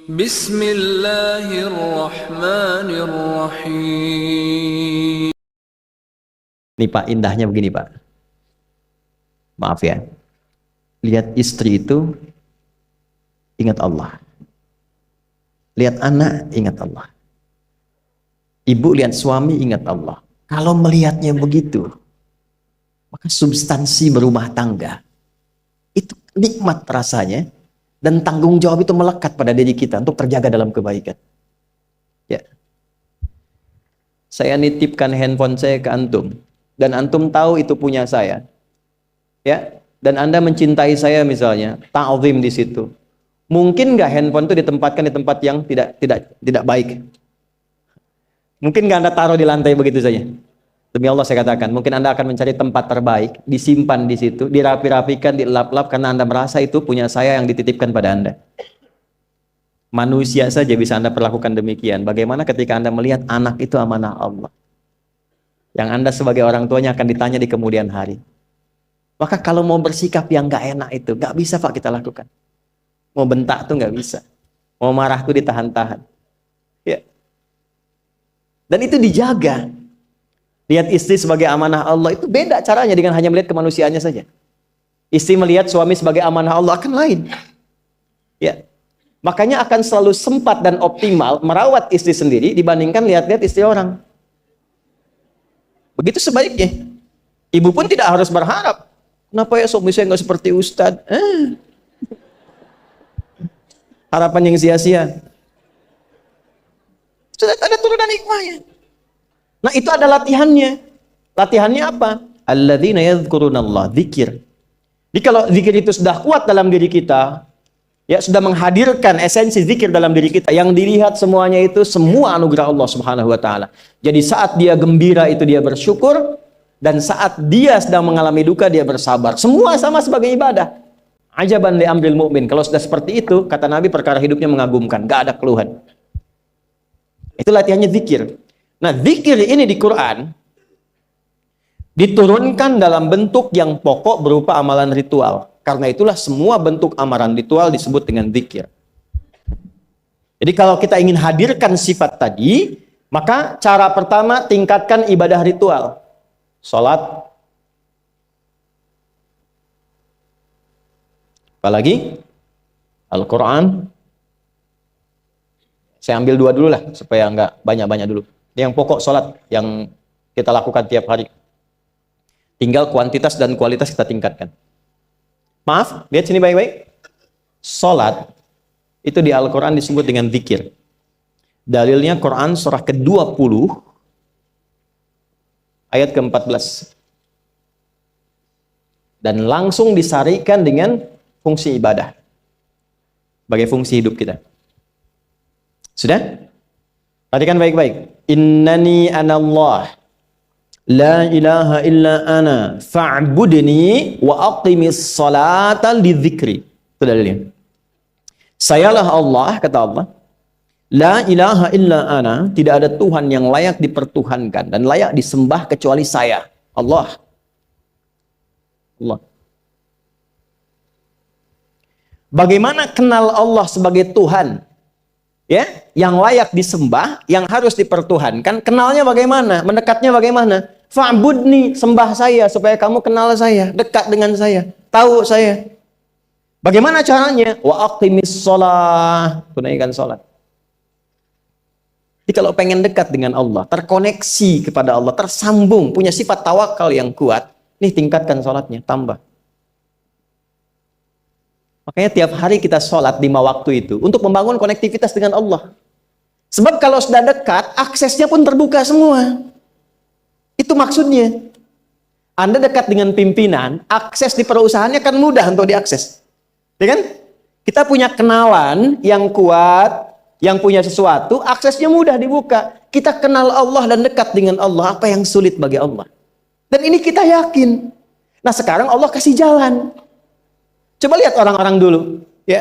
Bismillahirrahmanirrahim. Nih Pak, indahnya begini Pak. Maaf ya. Lihat istri itu, ingat Allah. Lihat anak, ingat Allah. Ibu lihat suami, ingat Allah. Kalau melihatnya begitu, maka substansi berumah tangga itu nikmat rasanya, dan tanggung jawab itu melekat pada diri kita untuk terjaga dalam kebaikan. Ya. Saya nitipkan handphone saya ke antum, dan antum tahu itu punya saya. Ya, dan Anda mencintai saya misalnya, ta'zim di situ. Mungkin nggak handphone itu ditempatkan di tempat yang tidak baik? Mungkin nggak Anda taruh di lantai begitu saja? Demi Allah saya katakan, mungkin Anda akan mencari tempat terbaik, disimpan di situ, dirapi-rapikan, dilap-lap, karena Anda merasa itu punya saya yang dititipkan pada Anda. Manusia saja bisa Anda perlakukan demikian. Bagaimana ketika Anda melihat anak itu amanah Allah, yang Anda sebagai orang tuanya akan ditanya di kemudian hari. Maka kalau mau bersikap yang nggak enak itu, nggak bisa Pak kita lakukan. Mau bentak tuh nggak bisa. Mau marah tuh ditahan-tahan. Ya. Dan itu dijaga. Lihat istri sebagai amanah Allah itu beda caranya dengan hanya melihat kemanusiaannya saja. Istri melihat suami sebagai amanah Allah akan lain. Ya. Makanya akan selalu sempat dan optimal merawat istri sendiri dibandingkan lihat-lihat istri orang. Begitu sebaiknya. Ibu pun tidak harus berharap, kenapa ya suami saya nggak seperti Ustadz? Harapan yang sia-sia. Sudah ada turunan hikmahnya. Nah itu ada latihannya. Latihannya apa? Alladzina yadhkurunallah, zikir. Jadi kalau zikir itu sudah kuat dalam diri kita, ya sudah menghadirkan esensi zikir dalam diri kita, yang dilihat semuanya itu semua anugerah Allah Subhanahu wa taala. Jadi saat dia gembira itu dia bersyukur, dan saat dia sedang mengalami duka dia bersabar. Semua sama sebagai ibadah. Ajaban li amril mu'min. Kalau sudah seperti itu, kata Nabi, perkara hidupnya mengagumkan, gak ada keluhan. Itu latihannya zikir. Nah, zikir ini di Quran diturunkan dalam bentuk yang pokok berupa amalan ritual. Karena itulah semua bentuk amalan ritual disebut dengan zikir. Jadi kalau kita ingin hadirkan sifat tadi, maka cara pertama tingkatkan ibadah ritual. Salat. Apalagi? Al-Quran. Saya ambil dua dulu lah, supaya nggak banyak-banyak dulu. Yang pokok salat yang kita lakukan tiap hari. Tinggal kuantitas dan kualitas kita tingkatkan. Maaf, lihat sini baik-baik. Salat itu di Al-Quran disebut dengan zikir. Dalilnya Quran surah ke-20 ayat ke-14. Dan langsung disarikan dengan fungsi ibadah sebagai fungsi hidup kita. Sudah? Perhatikan baik-baik. Innani anallah la ilaha illa ana fa'budni wa aqimis salata lidzikri. Itu dalilnya. Sayalah Allah, kata Allah. La ilaha illa ana, tidak ada Tuhan yang layak dipertuhankan dan layak disembah kecuali saya, Allah. Allah. Bagaimana kenal Allah sebagai Tuhan? Ya, yang layak disembah, yang harus dipertuhankan, kenalnya bagaimana? Mendekatnya bagaimana? Fa'budni, sembah saya supaya kamu kenal saya, dekat dengan saya, tahu saya. Bagaimana caranya? Wa aqimis shalah, tunaikan salat. Jadi kalau pengen dekat dengan Allah, terkoneksi kepada Allah, tersambung, punya sifat tawakal yang kuat, nih tingkatkan salatnya, tambah. Makanya tiap hari kita sholat 5 waktu itu untuk membangun konektivitas dengan Allah. Sebab kalau sudah dekat, aksesnya pun terbuka semua. Itu maksudnya. Anda dekat dengan pimpinan, akses di perusahaannya kan mudah untuk diakses. Ya kan? Kita punya kenalan yang kuat, yang punya sesuatu, aksesnya mudah dibuka. Kita kenal Allah dan dekat dengan Allah, apa yang sulit bagi Allah. Dan ini kita yakin. Nah sekarang Allah kasih jalan. Coba lihat orang-orang dulu, ya.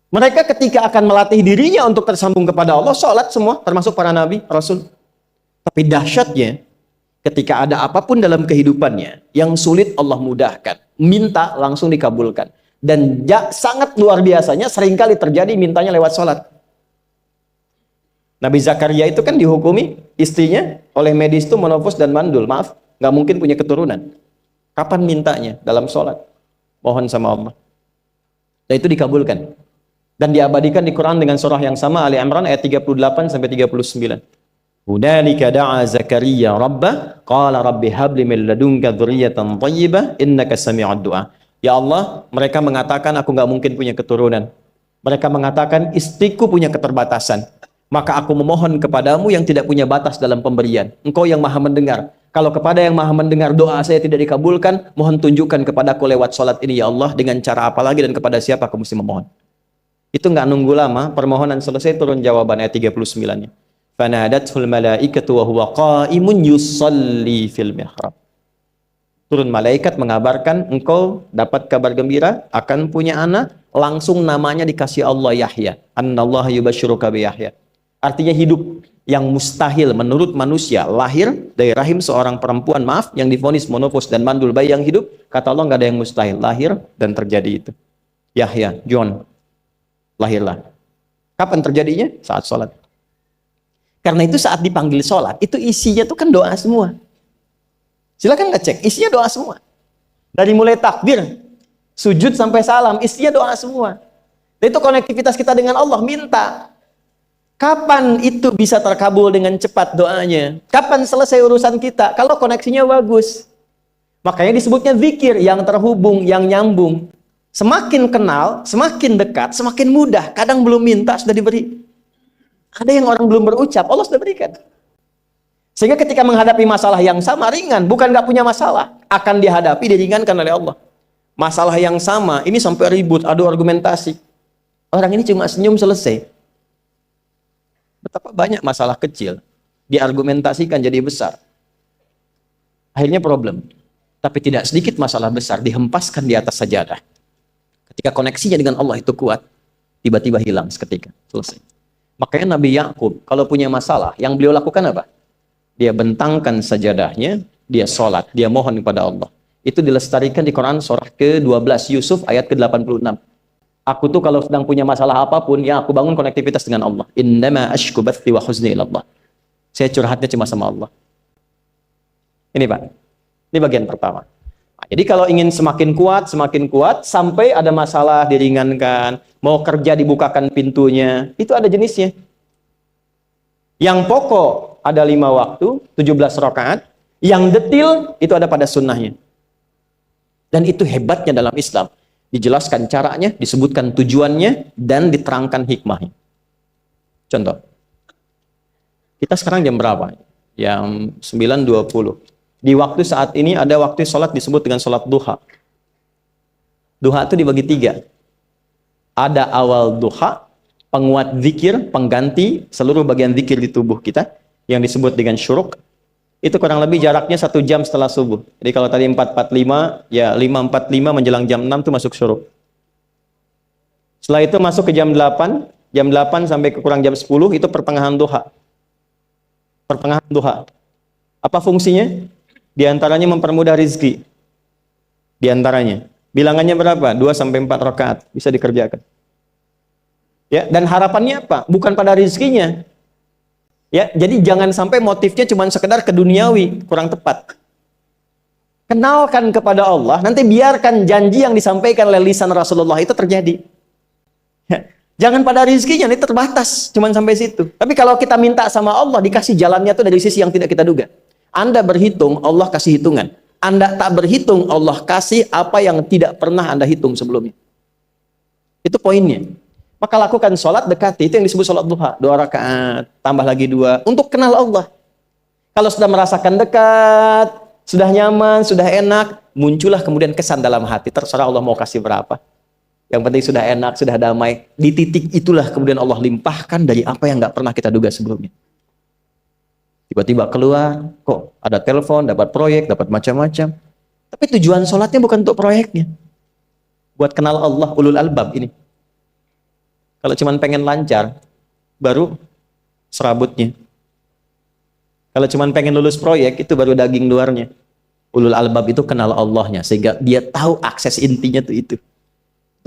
Mereka ketika akan melatih dirinya untuk tersambung kepada Allah, sholat semua, termasuk para nabi, rasul. Tapi dahsyatnya, ketika ada apapun dalam kehidupannya yang sulit Allah mudahkan, minta langsung dikabulkan. Dan sangat luar biasanya seringkali terjadi mintanya lewat sholat. Nabi Zakaria itu kan dihukumi istrinya oleh medis itu menopause dan mandul. Maaf, nggak mungkin punya keturunan. Kapan mintanya? Dalam sholat. Mohon sama Allah. Dan itu dikabulkan. Dan diabadikan di Quran dengan surah yang sama, Ali Imran ayat 38 sampai 39. Hunalika da'a Zakaria rabbah qala rabbi habli min ladunka dzurriyyatan thayyibah innaka sami'ud du'a. Ya Allah, mereka mengatakan aku nggak mungkin punya keturunan. Mereka mengatakan istriku punya keterbatasan. Maka aku memohon kepadamu yang tidak punya batas dalam pemberian. Engkau yang maha mendengar. Kalau kepada yang maha mendengar doa saya tidak dikabulkan, mohon tunjukkan kepadaku lewat sholat ini ya Allah, dengan cara apa lagi dan kepada siapa aku mesti memohon. Itu nggak nunggu lama, permohonan selesai turun jawaban ayat 39-nya. Fanadatul malaikatu wa huwa qa'imun yusalli fil mihrab. Turun malaikat mengabarkan engkau dapat kabar gembira akan punya anak, langsung namanya dikasih Allah Yahya. Annallaha yubasyiruka bi Yahya. Artinya hidup yang mustahil menurut manusia, lahir dari rahim seorang perempuan, maaf, yang divonis monopause dan mandul, bayi yang hidup, kata Allah nggak ada yang mustahil, lahir dan terjadi itu. Yahya, John, lahirlah. Kapan terjadinya? Saat sholat. Karena itu saat dipanggil sholat, itu isinya tuh kan doa semua. Silakan ngecek, isinya doa semua. Dari mulai takbir, sujud sampai salam, isinya doa semua. Dan itu konektivitas kita dengan Allah, minta. Kapan itu bisa terkabul dengan cepat doanya? Kapan selesai urusan kita? Kalau koneksinya bagus. Makanya disebutnya zikir, yang terhubung, yang nyambung. Semakin kenal, semakin dekat, semakin mudah. Kadang belum minta, sudah diberi. Ada yang orang belum berucap, Allah sudah berikan. Sehingga ketika menghadapi masalah yang sama, ringan. Bukan nggak punya masalah. Akan dihadapi, diringankan oleh Allah. Masalah yang sama, ini sampai ribut, adu argumentasi. Orang ini cuma senyum, selesai. Betapa banyak masalah kecil diargumentasikan jadi besar. Akhirnya problem. Tapi tidak sedikit masalah besar dihempaskan di atas sajadah. Ketika koneksinya dengan Allah itu kuat, tiba-tiba hilang seketika. Selesai. Makanya Nabi Yakub kalau punya masalah, yang beliau lakukan apa? Dia bentangkan sajadahnya, dia sholat, dia mohon kepada Allah. Itu dilestarikan di Quran surah ke-12 Yusuf ayat ke-86. Aku tuh kalau sedang punya masalah apapun, ya aku bangun konektivitas dengan Allah. Innama ashku bathi wa huzni ilallah. Saya curhatnya cuma sama Allah. Ini Pak, ini bagian pertama. Nah, jadi kalau ingin semakin kuat, sampai ada masalah diringankan, mau kerja dibukakan pintunya, itu ada jenisnya. Yang pokok ada 5 waktu, 17 rakaat. Yang detil itu ada pada sunnahnya. Dan itu hebatnya dalam Islam. Dijelaskan caranya, disebutkan tujuannya, dan diterangkan hikmahnya. Contoh, kita sekarang jam berapa? Jam 9.20. Di waktu saat ini ada waktu sholat disebut dengan sholat duha. Duha itu dibagi 3. Ada awal duha, penguat zikir, pengganti seluruh bagian zikir di tubuh kita, yang disebut dengan syuruk. Itu kurang lebih jaraknya 1 jam setelah subuh. Jadi kalau tadi 4.45, ya 5.45 menjelang jam 6 itu masuk syuruk. Setelah itu masuk ke jam 8 sampai ke kurang jam 10 itu pertengahan duha. Pertengahan duha. Apa fungsinya? Di antaranya mempermudah rizki. Di antaranya. Bilangannya berapa? 2 sampai 4 rakaat bisa dikerjakan. Ya, dan harapannya apa? Bukan pada rizkinya. Ya, jadi jangan sampai motifnya cuma sekedar keduniawi, kurang tepat. Kenalkan kepada Allah, nanti biarkan janji yang disampaikan oleh lisan Rasulullah itu terjadi. Ya, jangan pada rizkinya, ini terbatas, cuma sampai situ. Tapi kalau kita minta sama Allah, dikasih jalannya itu dari sisi yang tidak kita duga. Anda berhitung, Allah kasih hitungan. Anda tak berhitung, Allah kasih apa yang tidak pernah Anda hitung sebelumnya. Itu poinnya. Maka lakukan sholat, dekati. Itu yang disebut sholat duha. 2 rakaat, tambah lagi 2. Untuk kenal Allah. Kalau sudah merasakan dekat, sudah nyaman, sudah enak, muncullah kemudian kesan dalam hati. Terserah Allah mau kasih berapa. Yang penting sudah enak, sudah damai. Di titik itulah kemudian Allah limpahkan dari apa yang nggak pernah kita duga sebelumnya. Tiba-tiba keluar, kok ada telepon, dapat proyek, dapat macam-macam. Tapi tujuan sholatnya bukan untuk proyeknya. Buat kenal Allah, ulul albab ini. Kalau cuma pengen lancar, baru serabutnya. Kalau cuma pengen lulus proyek, itu baru daging luarnya. Ulul albab itu kenal Allahnya, sehingga dia tahu akses intinya itu.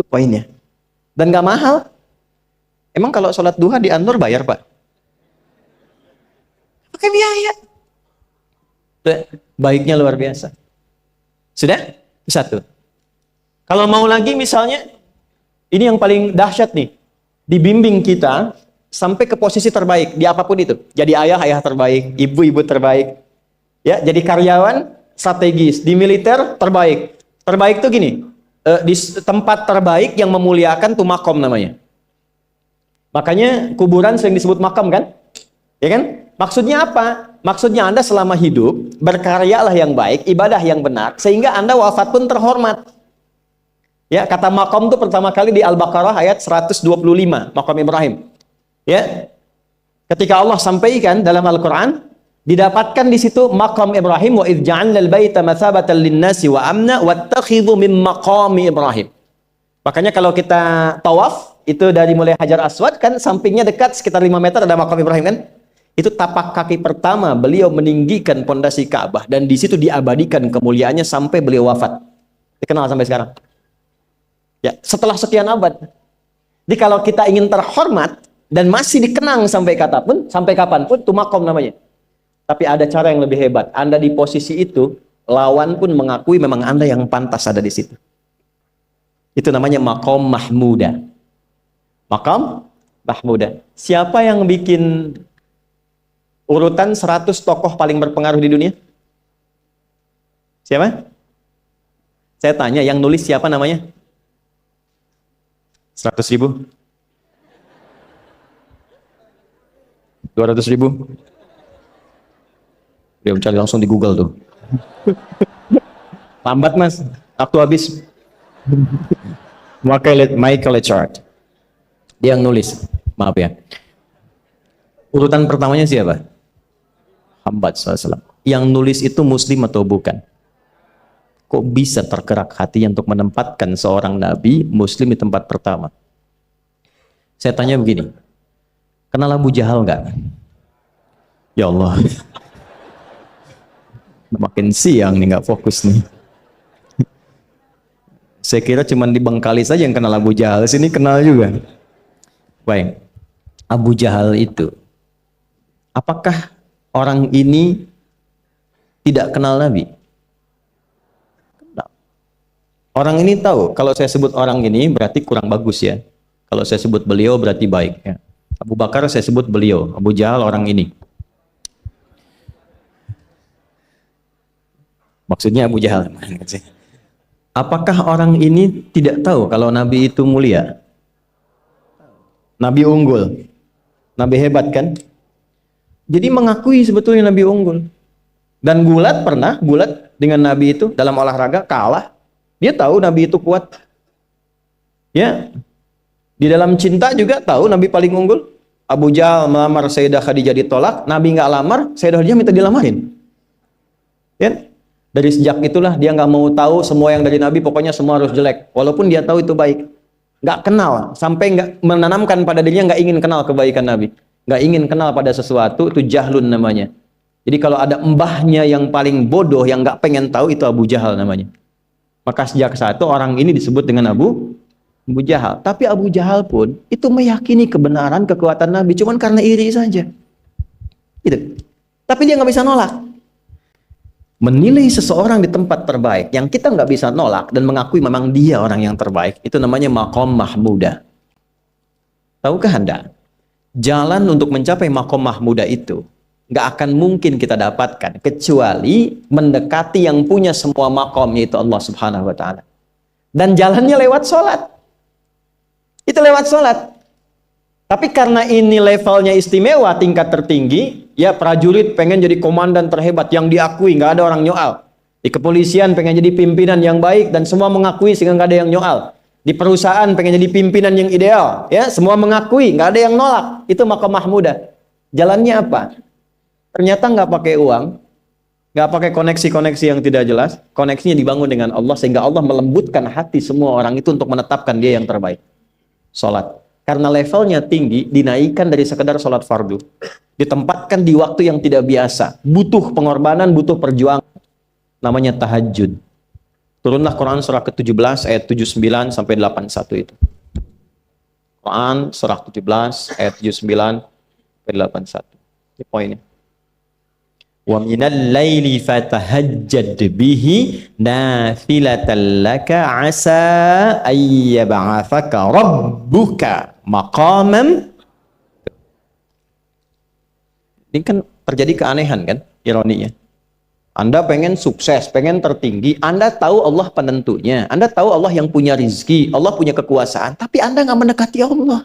Itu poinnya. Dan nggak mahal. Emang kalau sholat duha di Anur bayar, Pak? Pakai biaya. Baiknya luar biasa. Sudah? Satu. Kalau mau lagi misalnya, ini yang paling dahsyat nih. Dibimbing kita sampai ke posisi terbaik di apapun itu. Jadi ayah terbaik, ibu terbaik. Ya, jadi karyawan strategis, di militer terbaik. Terbaik tuh gini, di tempat terbaik yang memuliakan tuh makom namanya. Makanya kuburan sering disebut makam kan? Ya kan? Maksudnya apa? Maksudnya Anda selama hidup berkaryalah yang baik, ibadah yang benar, sehingga Anda wafat pun terhormat. Ya, kata makom itu pertama kali di Al-Baqarah ayat 125, makom Ibrahim. Ya. Ketika Allah sampaikan dalam Al-Qur'an, didapatkan di situ makom Ibrahim, wa idz ja'alnal baita matsabatan lin-nasi wa amna wattakhidhu min maqami Ibrahim. Makanya kalau kita tawaf itu dari mulai Hajar Aswad kan sampingnya dekat sekitar 5 meter ada makam Ibrahim kan? Itu tapak kaki pertama beliau meninggikan pondasi Ka'bah dan di situ diabadikan kemuliaannya sampai beliau wafat. Dikenal sampai sekarang. Ya, setelah sekian abad. Jadi kalau kita ingin terhormat dan masih dikenang sampai kapanpun itu makom namanya. Tapi ada cara yang lebih hebat. Anda di posisi itu, lawan pun mengakui memang Anda yang pantas ada di situ. Itu namanya makom mahmuda. Makom mahmuda. Siapa yang bikin urutan 100 tokoh paling berpengaruh di dunia? Siapa? Saya tanya, yang nulis siapa namanya? 100.000? 200.000? Dia mencari langsung di Google tuh. Lambat mas, waktu habis. Michael Richard. Dia yang nulis, maaf ya. Urutan pertamanya siapa? Muhammad SAW. Yang nulis itu muslim atau bukan? Kok bisa tergerak hatinya untuk menempatkan seorang nabi muslim di tempat pertama? Saya tanya begini, kenal Abu Jahal nggak? Ya Allah, makin siang nih nggak fokus nih. Saya kira cuma di Bengkali saja yang kenal Abu Jahal, sini kenal juga. Baik, Abu Jahal itu, apakah orang ini tidak kenal Nabi? Kenal. Orang ini tahu, kalau saya sebut orang ini berarti kurang bagus ya. Kalau saya sebut beliau berarti baik ya. Abu Bakar saya sebut beliau, Abu Jahal orang ini. Maksudnya Abu Jahal. Apakah orang ini tidak tahu kalau Nabi itu mulia? Nabi unggul. Nabi hebat kan? Jadi mengakui sebetulnya Nabi unggul. Dan gulat dengan Nabi itu dalam olahraga kalah. Dia tahu Nabi itu kuat. Ya. Di dalam cinta juga tahu Nabi paling unggul. Abu Jahal melamar Sayyidah Khadijah ditolak, Nabi nggak lamar, Sayyidah Khadijah minta dilamarin. Ya. Dari sejak itulah dia nggak mau tahu semua yang dari Nabi, pokoknya semua harus jelek. Walaupun dia tahu itu baik. Nggak kenal, sampai nggak menanamkan pada dirinya nggak ingin kenal kebaikan Nabi. Nggak ingin kenal pada sesuatu, itu jahlun namanya. Jadi kalau ada mbahnya yang paling bodoh, yang nggak pengen tahu, itu Abu Jahal namanya. Maka sejak saat itu orang ini disebut dengan Abu Jahal. Tapi Abu Jahal pun itu meyakini kebenaran, kekuatan Nabi, cuman karena iri saja. Gitu. Tapi dia nggak bisa nolak. Menilai seseorang di tempat terbaik yang kita nggak bisa nolak dan mengakui memang dia orang yang terbaik, itu namanya maqam mahmuda. Tahukah Anda? Jalan untuk mencapai maqam mahmuda itu nggak akan mungkin kita dapatkan kecuali mendekati yang punya semua maqam, yaitu Allah Subhanahu wa Ta'ala. Dan jalannya lewat sholat. Itu lewat sholat. Tapi karena ini levelnya istimewa, tingkat tertinggi, ya prajurit pengen jadi komandan terhebat yang diakui, nggak ada orang nyoal. Di kepolisian pengen jadi pimpinan yang baik dan semua mengakui sehingga nggak ada yang nyoal. Di perusahaan pengen jadi pimpinan yang ideal, ya semua mengakui, nggak ada yang nolak. Itu maqam mahmuda. Jalannya apa? Ternyata nggak pakai uang, nggak pakai koneksi-koneksi yang tidak jelas. Koneksinya dibangun dengan Allah sehingga Allah melembutkan hati semua orang itu untuk menetapkan dia yang terbaik. Sholat. Karena levelnya tinggi, dinaikkan dari sekedar sholat fardu. Ditempatkan di waktu yang tidak biasa. Butuh pengorbanan, butuh perjuangan. Namanya tahajud. Turunlah Quran surah ke-17 ayat 79 sampai 81 itu. Quran surah 17 ayat 79 sampai 81. Ini poinnya. Wa minal laili fatahajjad bihi nafilatan laka asa ayyab'athaka rabbuka maqaman. Ini kan terjadi keanehan kan, ironinya. Anda pengen sukses, pengen tertinggi, Anda tahu Allah penentunya, Anda tahu Allah yang punya rizki, Allah punya kekuasaan, tapi Anda nggak mendekati Allah.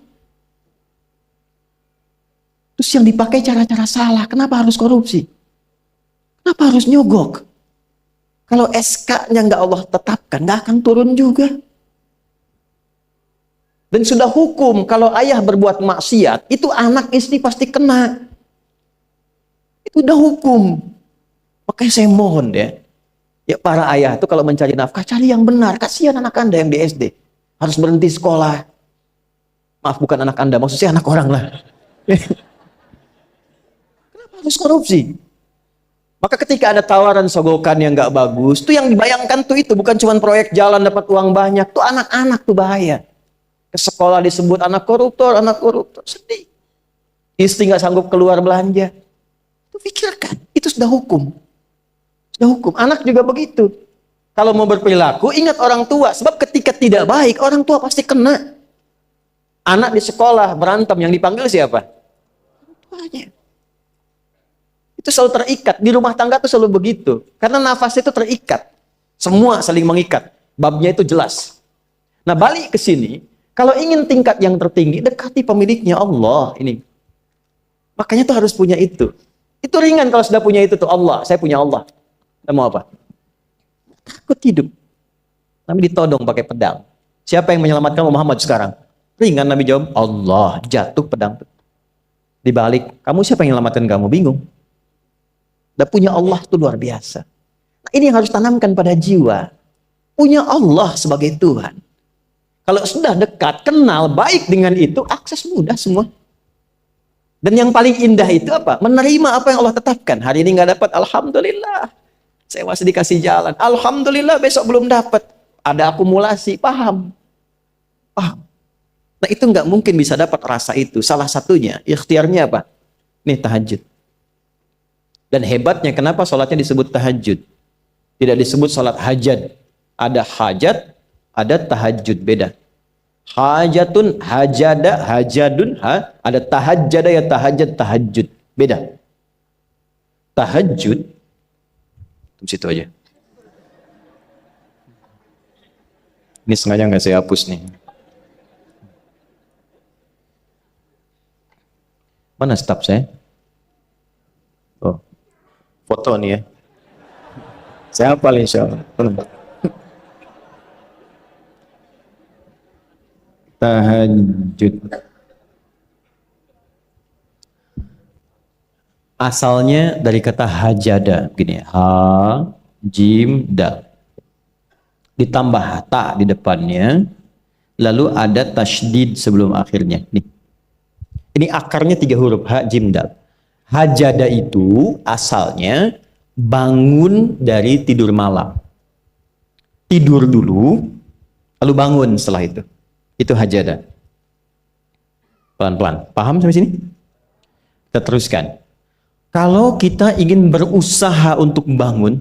Terus yang dipakai cara-cara salah, kenapa harus korupsi? Kenapa harus nyogok? Kalau SK-nya nggak Allah tetapkan, nggak akan turun juga. Dan sudah hukum, kalau ayah berbuat maksiat, itu anak istri pasti kena. Itu udah hukum. Makanya saya mohon ya para ayah itu kalau mencari nafkah, cari yang benar. Kasihan anak Anda yang di SD. Harus berhenti sekolah. Maaf, bukan anak Anda, maksud saya anak orang lah. Kenapa harus korupsi? Maka ketika ada tawaran sogokan yang nggak bagus, tuh yang dibayangkan tuh itu bukan cuma proyek jalan dapat uang banyak, tuh anak-anak tuh bahaya. Ke sekolah disebut anak koruptor, sedih. Istri nggak sanggup keluar belanja. Itu pikirkan, itu sudah hukum. Sudah hukum. Anak juga begitu. Kalau mau berperilaku, ingat orang tua. Sebab ketika tidak baik, orang tua pasti kena. Anak di sekolah berantem, yang dipanggil siapa? Orang tuanya. Itu selalu terikat. Di rumah tangga itu selalu begitu. Karena nafas itu terikat. Semua saling mengikat. Babnya itu jelas. Nah, balik ke sini. Kalau ingin tingkat yang tertinggi, dekati pemiliknya Allah. Ini. Makanya tuh harus punya itu. Itu ringan kalau sudah punya itu tuh Allah. Saya punya Allah. Kita mau apa? Takut hidup. Nabi ditodong pakai pedang. Siapa yang menyelamatkan Muhammad sekarang? Ringan Nabi jawab, Allah. Jatuh pedang. Dibalik, kamu siapa yang menyelamatkan kamu? Bingung. Dan punya Allah itu luar biasa. Nah, ini yang harus tanamkan pada jiwa. Punya Allah sebagai Tuhan. Kalau sudah dekat, kenal, baik dengan itu, akses mudah semua. Dan yang paling indah itu apa? Menerima apa yang Allah tetapkan. Hari ini nggak dapat, alhamdulillah. Saya masih dikasih jalan. Alhamdulillah, besok belum dapat. Ada akumulasi, paham. Nah, itu nggak mungkin bisa dapat rasa itu. Salah satunya, ikhtiarnya apa? Nih, tahajud. Dan hebatnya, kenapa sholatnya disebut tahajud? Tidak disebut sholat hajat. Ada hajat, ada tahajud, beda. Hajatun, hajada, hajadun, ada tahajjada ya tahajjud, tahajud. Beda. Tahajud, di situ aja. Ini sengaja nggak saya hapus nih. Mana staf saya? Oh, foto nih ya. Saya hafal insya Allah. Tahajud. Asalnya dari kata hajada, begini, ha, jim, dal. Ditambah ta di depannya, lalu ada tasydid sebelum akhirnya. Nih. Ini akarnya 3 huruf, ha, jim, dal. Hajada itu asalnya bangun dari tidur malam. Tidur dulu, lalu bangun setelah itu. Itu hajada. Pelan-pelan. Paham sampai sini? Kita teruskan. Kalau kita ingin berusaha untuk bangun,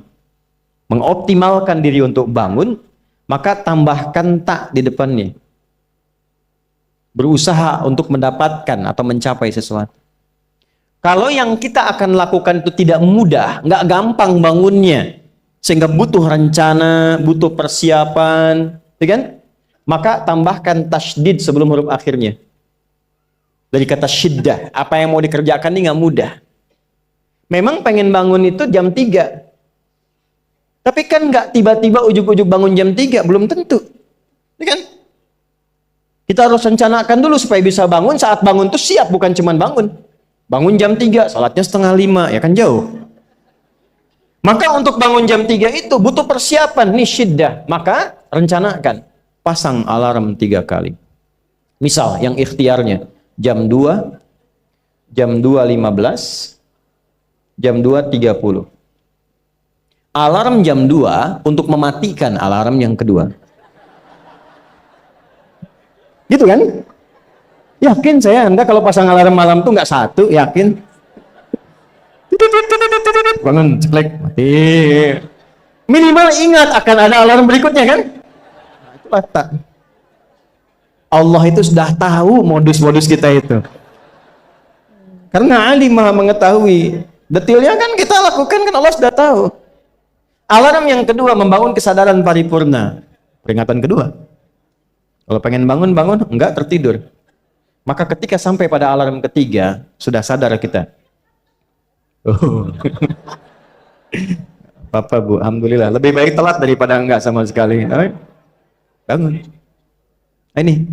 mengoptimalkan diri untuk bangun, maka tambahkan tak di depannya. Berusaha untuk mendapatkan atau mencapai sesuatu. Kalau yang kita akan lakukan itu tidak mudah, nggak gampang bangunnya, sehingga butuh rencana, butuh persiapan, ya kan? Maka tambahkan tasydid sebelum huruf akhirnya. Dari kata syiddah, apa yang mau dikerjakan ini nggak mudah. Memang pengen bangun itu jam 3. Tapi kan nggak tiba-tiba ujuk-ujuk bangun jam 3, belum tentu. Ya kan? Kita harus rencanakan dulu supaya bisa bangun, saat bangun tuh siap, bukan cuma bangun. Bangun jam 3, salatnya 4:30, ya kan jauh. Maka untuk bangun jam 3 itu butuh persiapan, nih syiddah. Maka rencanakan. Pasang alarm 3 kali. Misal yang ikhtiarnya jam 2, jam 2.15, jam 2.30. alarm jam 2 untuk mematikan alarm yang kedua. Gitu kan? Yakin saya Anda kalau pasang alarm malam tuh nggak satu, yakin? Bangun, ceklek, mati. Minimal ingat akan ada alarm berikutnya kan? Itulah tak. Allah itu sudah tahu modus-modus kita itu. Karena alim maha mengetahui. Detailnya kan kita lakukan kan Allah sudah tahu. Alarm yang kedua membangun kesadaran paripurna. Peringatan kedua. Kalau pengen bangun, enggak tertidur. Maka ketika sampai pada alarm ketiga, sudah sadar kita. Oh. Bapak Bu, alhamdulillah. Lebih baik telat daripada enggak sama sekali. Bangun. Nah, ini.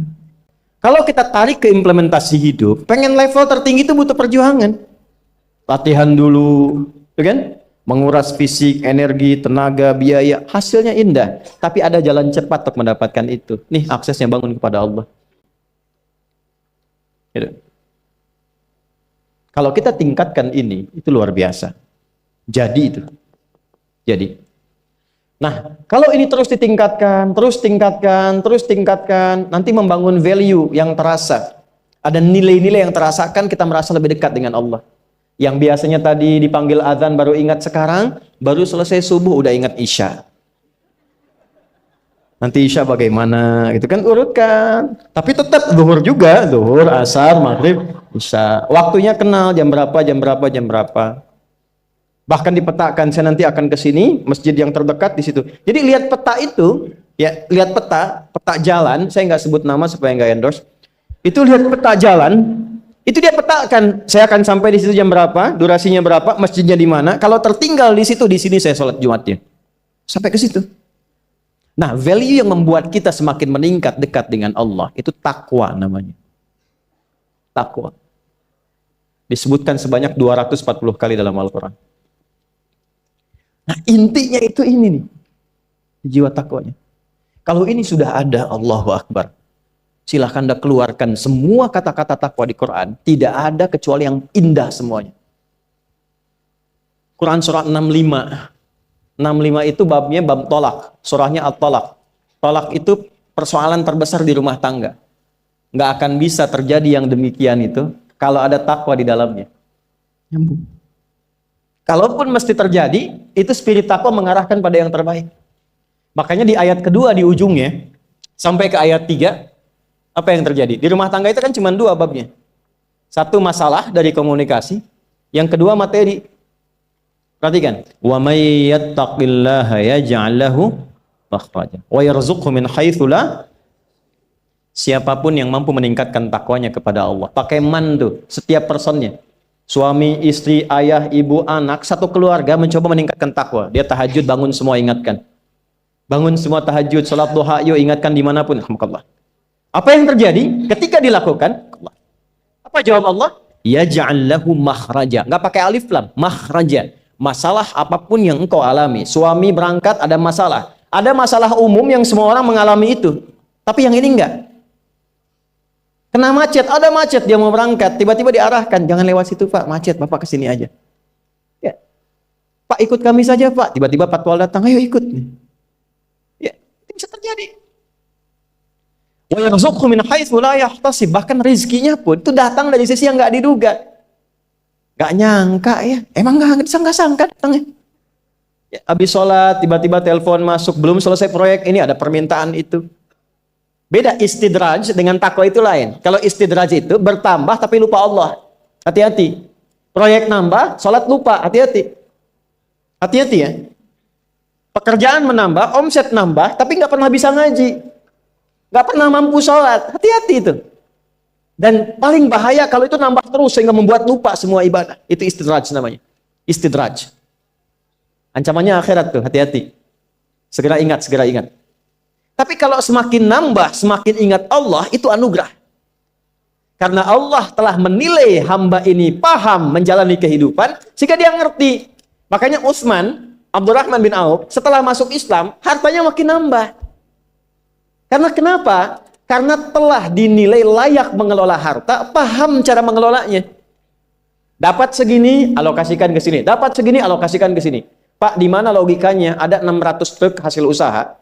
Kalau kita tarik ke implementasi hidup, pengen level tertinggi itu butuh perjuangan. Latihan dulu, kan? Menguras fisik, energi, tenaga, biaya. Hasilnya indah. Tapi ada jalan cepat untuk mendapatkan itu. Nih aksesnya bangun kepada Allah. Gitu. Kalau kita tingkatkan ini, itu luar biasa. Jadi itu. Jadi. Nah, kalau ini terus ditingkatkan, terus tingkatkan, nanti membangun value yang terasa. Ada nilai-nilai yang terasakan, kita merasa lebih dekat dengan Allah. Yang biasanya tadi dipanggil azan baru ingat sekarang, baru selesai subuh udah ingat isya. Nanti isya bagaimana, gitu kan, urutkan. Tapi tetap zuhur juga, zuhur, asar, maghrib, isya. Waktunya kenal, jam berapa. Bahkan dipetakan, saya nanti akan ke sini, masjid yang terdekat di situ. Jadi lihat peta itu, ya, lihat peta jalan, saya nggak sebut nama supaya nggak endorse. Itu lihat peta jalan, itu dia petakan, saya akan sampai di situ jam berapa, durasinya berapa, masjidnya di mana. Kalau tertinggal di situ, di sini saya sholat Jumatnya. Sampai ke situ. Nah, value yang membuat kita semakin meningkat dekat dengan Allah, itu takwa namanya. Takwa. Disebutkan sebanyak 240 kali dalam Al-Quran. Nah, intinya itu ini nih. Jiwa takwanya. Kalau ini sudah ada, Allahu Akbar. Silahkan Anda keluarkan semua kata-kata takwa di Quran. Tidak ada kecuali yang indah semuanya. Quran surah 65. 65 itu babnya bab tolak. Surahnya At-Tolak. Tolak itu persoalan terbesar di rumah tangga. Nggak akan bisa terjadi yang demikian itu kalau ada takwa di dalamnya. Nyambung. Kalaupun mesti terjadi, itu spirit takwa mengarahkan pada yang terbaik. Makanya di ayat kedua di ujungnya, sampai ke ayat 3, apa yang terjadi? Di rumah tangga itu kan cuma 2 babnya. Satu masalah dari komunikasi, yang kedua materi. Perhatikan, wa may yattaqillaha yaj'al lahu makhraja wa yarzuqhu min haitsu la. Siapapun yang mampu meningkatkan takwanya kepada Allah, pakai man tuh setiap personnya. Suami, istri, ayah, ibu, anak, satu keluarga mencoba meningkatkan takwa. Dia tahajud, bangun semua ingatkan. Bangun semua tahajud, salat duha, yuk ingatkan dimanapun. Alhamdulillah. Apa yang terjadi ketika dilakukan? Apa jawab Allah? Yaj'al lahu makhraja. Enggak pakai alif lam, makhraja. Masalah apapun yang engkau alami. Suami berangkat ada masalah. Ada masalah umum yang semua orang mengalami itu. Tapi yang ini enggak. Kena macet, ada macet, dia mau berangkat. Tiba-tiba diarahkan, jangan lewat situ Pak, macet, Bapak kesini aja. Ya. Pak ikut kami saja Pak. Tiba-tiba patwal datang, ayo ikut. Ya, itu bisa terjadi. Wa yarzuqhu min haitsu la yahtasib. Bahkan rezekinya pun itu datang dari sisi yang enggak diduga. Gak nyangka ya, emang gak sangka datangnya. Ya, habis sholat, tiba-tiba telepon masuk, belum selesai proyek, ini ada permintaan itu. Beda istidraj dengan takwa itu lain. Kalau istidraj itu bertambah tapi lupa Allah. Hati-hati. Proyek nambah, sholat lupa, hati-hati. Hati-hati ya. Pekerjaan menambah, omset nambah, tapi gak pernah bisa ngaji. Gak pernah mampu sholat, hati-hati itu. Dan paling bahaya kalau itu nambah terus sehingga membuat lupa semua ibadah. Itu istidraj namanya. Istidraj. Ancamannya akhirat tuh, hati-hati. Segera ingat, segera ingat. Tapi kalau semakin nambah, semakin ingat Allah, itu anugerah. Karena Allah telah menilai hamba ini paham menjalani kehidupan, sehingga dia ngerti. Makanya Utsman, Abdurrahman bin Auf, setelah masuk Islam, hartanya makin nambah. Karena kenapa? Karena telah dinilai layak mengelola harta, paham cara mengelolanya. Dapat segini, alokasikan ke sini. Dapat segini, alokasikan ke sini. Pak, di mana logikanya? Ada 600 truk hasil usaha.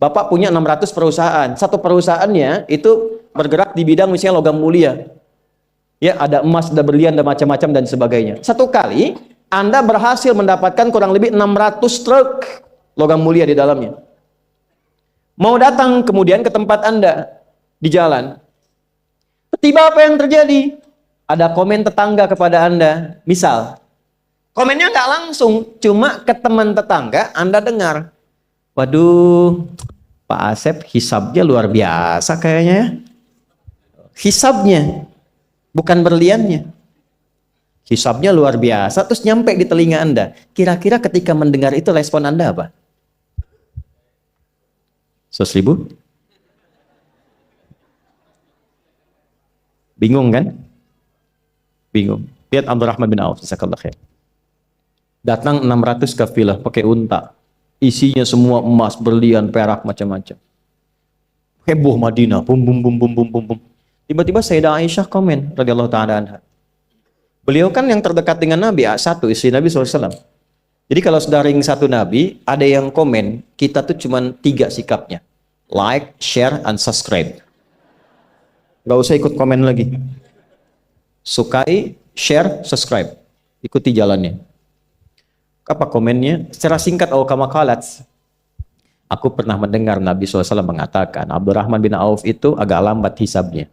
Bapak punya 600 perusahaan. Satu perusahaannya itu bergerak di bidang misalnya logam mulia. Ya, ada emas, ada berlian, ada macam-macam dan sebagainya. Satu kali Anda berhasil mendapatkan kurang lebih 600 truk logam mulia di dalamnya. Mau datang kemudian ke tempat Anda di jalan. Tiba apa yang terjadi? Ada komen tetangga kepada Anda. Misal, komennya nggak langsung, cuma ke teman tetangga Anda dengar. Waduh, Pak Asep hisabnya luar biasa kayaknya ya. Hisabnya, bukan berliannya. Hisabnya luar biasa, terus nyampe di telinga Anda. Kira-kira ketika mendengar itu respon Anda apa? 100.000? Bingung kan? Bingung. Lihat Abdurrahman bin Auf, jazakallahu khair. Datang 600 kafilah pakai unta. Isinya semua emas, berlian, perak, macam-macam. Heboh Madinah, bum bum bum bum bum bum bum. Tiba-tiba Sayyidah Aisyah komen radhiyallahu taala anha. Beliau kan yang terdekat dengan Nabi, satu istri Nabi SAW. Jadi kalau sudah ring satu Nabi, ada yang komen, kita tuh cuma 3 sikapnya. Like, share, and subscribe. Gak usah ikut komen lagi. Sukai, share, subscribe. Ikuti jalannya. Apa komennya? Secara singkat, kama qalat. Aku pernah mendengar Nabi SAW mengatakan, Abdurrahman bin Auf itu agak lambat hisabnya.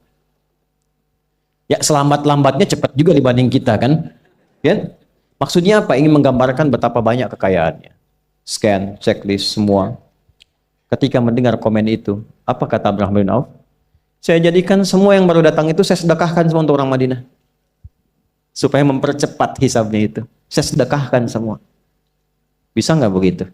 Ya, selambat-lambatnya cepat juga dibanding kita kan? Ya? Maksudnya apa? Ingin menggambarkan betapa banyak kekayaannya. Scan, checklist, semua. Ketika mendengar komen itu, apa kata Abdurrahman bin Auf? Saya jadikan semua yang baru datang itu saya sedekahkan semua untuk orang Madinah. Supaya mempercepat hisabnya itu. Saya sedekahkan semua. Bisa nggak begitu?